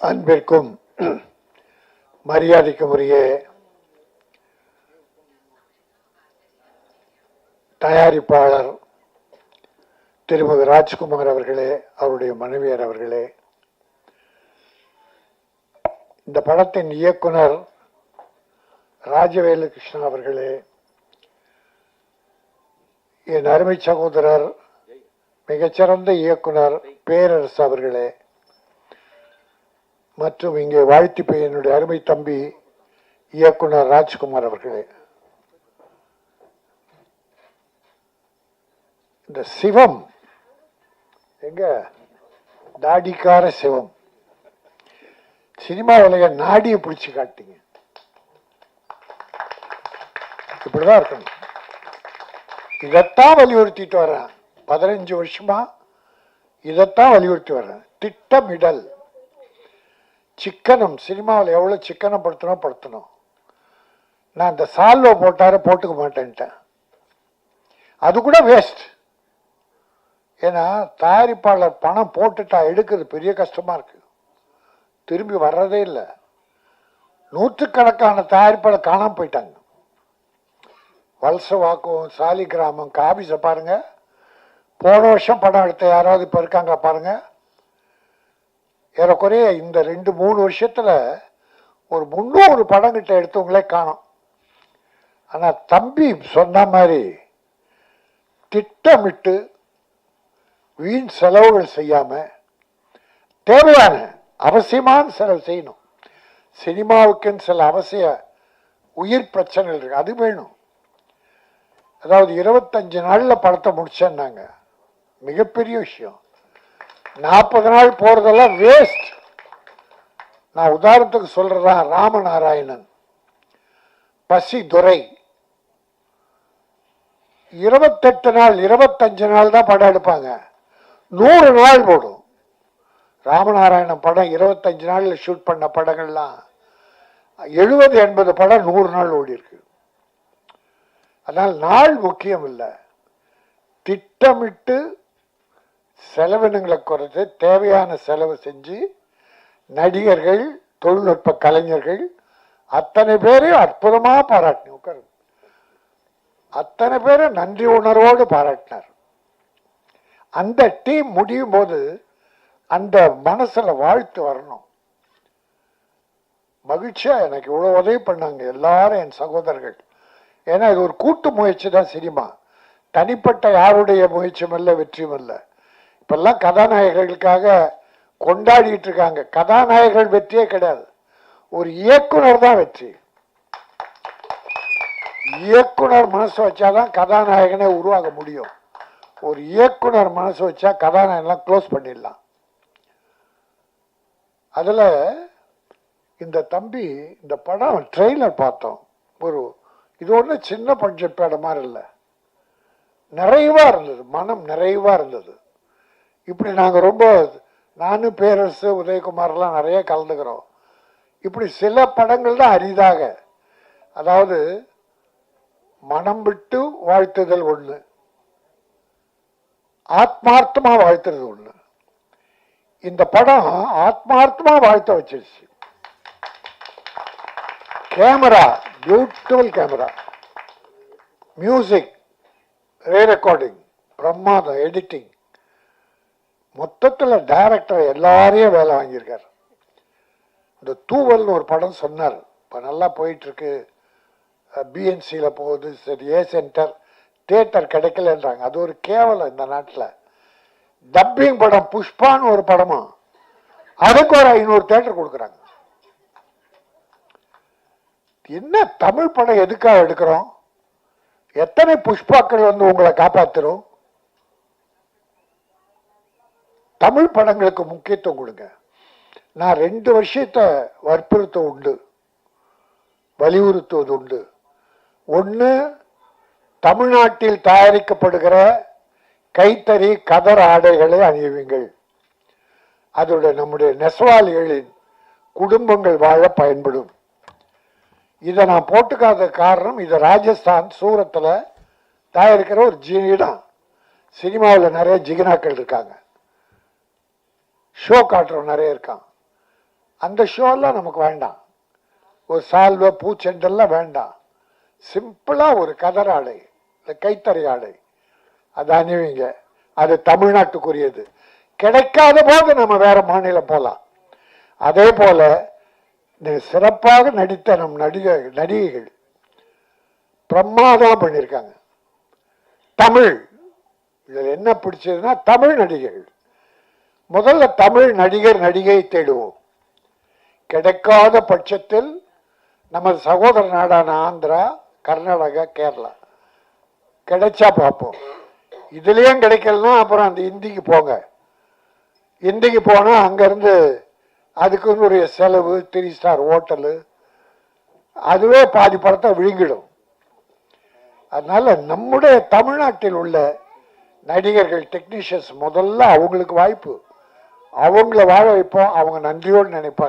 அன்பிற்கும் மரியாதைக்கும் உரிய தயாரிப்பாளர் திருமதி ராஜ்குமார் அவர்களே, அவருடைய மனைவியர் அவர்களே, இந்த படத்தின் இயக்குனர் ராஜவேலு கிருஷ்ணன் அவர்களே, என் அருமை சகோதரர் மிகச்சிறந்த இயக்குனர் பேரரசு அவர்களே, மற்றும் இங்கே வாழ்த்து என்னுடைய அருமை தம்பி இயக்குனர் ராஜ்குமார் அவர்களே, இந்த சிவம் எங்க தாடிக்கார சிவம் சினிமா உலக நாடியை பிடிச்சு காட்டிங்க. இப்படிதான் இருக்கணும். இதைத்தான் வலியுறுத்திட்டு வர்றேன். 15 வருஷமா இதைத்தான் வலியுறுத்தி வர்றேன். திட்டமிடல், சிக்கனம். சினிமாவில் எவ்வளவு சிக்கனம் படுத்தணும். நான் இந்த சால்வை போட்டுக்க மாட்டேன்ட்டேன். அது கூட வேஸ்ட். ஏன்னா தயாரிப்பாளர் பணம் போட்டுட்டா எடுக்கிறது பெரிய கஷ்டமா இருக்கு. திரும்பி வர்றதே இல்லை. நூற்றுக்கணக்கான தயாரிப்பாளர் காணாம போயிட்டாங்க. வலசவாக்கம், சாலி கிராமம், காபிஸை பாருங்க. போன வருஷம் படம் எடுத்த யாராவது இப்ப இருக்காங்க பாருங்க. ஏறக்குறைய இந்த 2-3 வருஷத்துல ஒரு 300 படம் கிட்ட எடுத்தவங்களே காணும். ஆனா தம்பி சொன்ன மாதிரி திட்டமிட்டு வீண் செலவுகள் செய்யாம தேவையான அவசியமான செலவு செய்யணும். சினிமாவுக்குன்னு சில அவசிய உயிர் பிரச்சனைகள் இருக்கு, அது வேணும். அதாவது 25 நாள்ல படத்தை முடிச்சேன்னாங்க, மிகப்பெரிய விஷயம். 40 நாள் போறதெல்லாம் வேஸ்ட். நான் உதாரணத்துக்கு சொல்றதா, ராமநாராயணன், பசி துரை 28 நாள் 25 நாள் தான் படம் எடுப்பாங்க. 100 நாள் போடும். ராமநாராயணன் படம் 25 நாள்ல ஷூட் பண்ண படங்கள்லாம் 70-80 படம் 100 நாள் ஓடி இருக்கு. அதனால் நாள் முக்கியம் இல்லை. திட்டமிட்டு செலவினங்களை குறைத்து தேவையான செலவு செஞ்சு நடிகர்கள், தொழில்நுட்ப கலைஞர்கள் அத்தனை பேரையும் அற்புதமா பாராட்டினார். அத்தனை பேரும் நன்றி உணர்வோடு பாராட்டினார். அந்த டீம் முடியும் போது அந்த மனசுல வாழ்த்து வரணும். மகிழ்ச்சியா எனக்கு இவ்வளவு உதவி பண்ணாங்க எல்லாரும், என் சகோதரர்கள். ஏன்னா இது ஒரு கூட்டு முயற்சி தான் சினிமா. தனிப்பட்ட யாருடைய முயற்சியும் அல்ல, வெற்றியும் அல்ல. இப்பெல்லாம் கதாநாயகர்களுக்காக கொண்டாடிட்டு இருக்காங்க. கதாநாயகர்கள் வெற்றியே கிடையாது, ஒரு இயக்குனர் தான் வெற்றி. இயக்குனர் மனசு வச்சாதான் கதாநாயகனே உருவாக முடியும். ஒரு இயக்குனர் மனசு வச்சா கதாநாயகன்லாம் க்ளோஸ் பண்ணிடலாம். அதுல இந்த தம்பி, இந்த படம் ட்ரெய்லர் பார்த்தோம். இது ஒண்ணு சின்ன பட்ஜெட் படம் மாதிரி இல்லை, நிறைவா இருந்தது, மனம் நிறைவா இருந்தது. இப்படி நாங்க ரொம்ப, நானும் பேரரசு, உதயகுமார்லாம் நிறைய கலந்துக்கிறோம். இப்படி சில படங்கள் தான் அரிதாக, அதாவது மனம் விட்டு வாழ்த்துதல் ஒண்ணு, ஆத்மார்த்தமா வாழ்த்துறது ஒண்ணு. இந்த படம் ஆத்மார்த்தமா வாழ்த்த வச்சிருச்சு. கேமரா, பியூட்டிஃபுல் கேமரா, மியூசிக், ரே ரெக்கார்டிங், பிரமாதம், எடிட்டிங், மொத்தத்தில் டைரக்டர் எல்லாரையும் வேலை வாங்கியிருக்காரு. இந்த தூவல்னு ஒரு படம் சொன்னார், இப்போ நல்லா போயிட்டு இருக்கு, பிஎன்சியில் போகுது, சரி, ஏ சென்டர், தியேட்டர் கிடைக்கலன்றாங்க. அது ஒரு கேவலம் இந்த நாட்டில். டப்பிங் படம் புஷ்பான்னு ஒரு படமா, அதுக்கு ஒரு 500 தியேட்டர் கொடுக்குறாங்க. என்ன தமிழ் படம் எதுக்காக எடுக்கிறோம்? எத்தனை புஷ்பாக்கள் வந்து உங்களை காப்பாத்துறோம்? தமிழ் படங்களுக்கு முக்கியத்துவம் கொடுங்க. நான் 2 விஷயத்தை வலியுறுத்துவது உண்டு. ஒன்று, தமிழ்நாட்டில் தயாரிக்கப்படுகிற கைத்தறி கதர் ஆடைகளை அணியுங்கள். அதோட நம்முடைய நெசவாளிகளின் குடும்பங்கள் வாழ பயன்படும். இதை நான் போட்டுக்காத காரணம், இது ராஜஸ்தான் சூரத்தில் தயாரிக்கிற ஒரு ஜீனிதான். சினிமாவில் நிறைய ஜிகினாக்கள் இருக்காங்க, ஷோ காட்டுறவங்க நிறைய இருக்காங்க. அந்த ஷோலாம் நமக்கு வேண்டாம். ஒரு சால்வை பூச்செண்டெல்லாம் வேண்டாம். சிம்பிளா ஒரு கதர் ஆடை, இந்த கைத்தறி ஆடை அது அணிவிங்க. அது தமிழ்நாட்டுக்குரியது. கிடைக்காத போது நம்ம வேற மாநிலம் போகலாம். அதே போல சிறப்பாக நடித்த நம் நடிகைகள் பிரமாதம் பண்ணியிருக்காங்க. தமிழ் இதில் என்ன பிடிச்சதுன்னா தமிழ் நடிகைகள். முதல்ல தமிழ் நடிகர் நடிகையை தேடுவோம். கிடைக்காத பட்சத்தில் நமது சகோதர நாடான ஆந்திரா, கர்நாடகா, கேரளா கிடைச்சா பார்ப்போம். இதுலயும் கிடைக்கலன்னா அப்புறம் அந்த இந்திக்கு போங்க. இந்திக்கு போனா அங்கிருந்து அதுக்குன்னு ஒரு செலவு, 3 ஸ்டார் ஹோட்டலு, அதுவே பாதி படத்தை விழுங்கிடும். அதனால நம்முடைய தமிழ்நாட்டில் உள்ள நடிகர்கள், டெக்னீஷியன்ஸ் முதல்ல அவங்களுக்கு வாய்ப்பு, அவங்கள வாழ வைப்போம். அவங்க நன்றியோடு நினைப்பாங்க.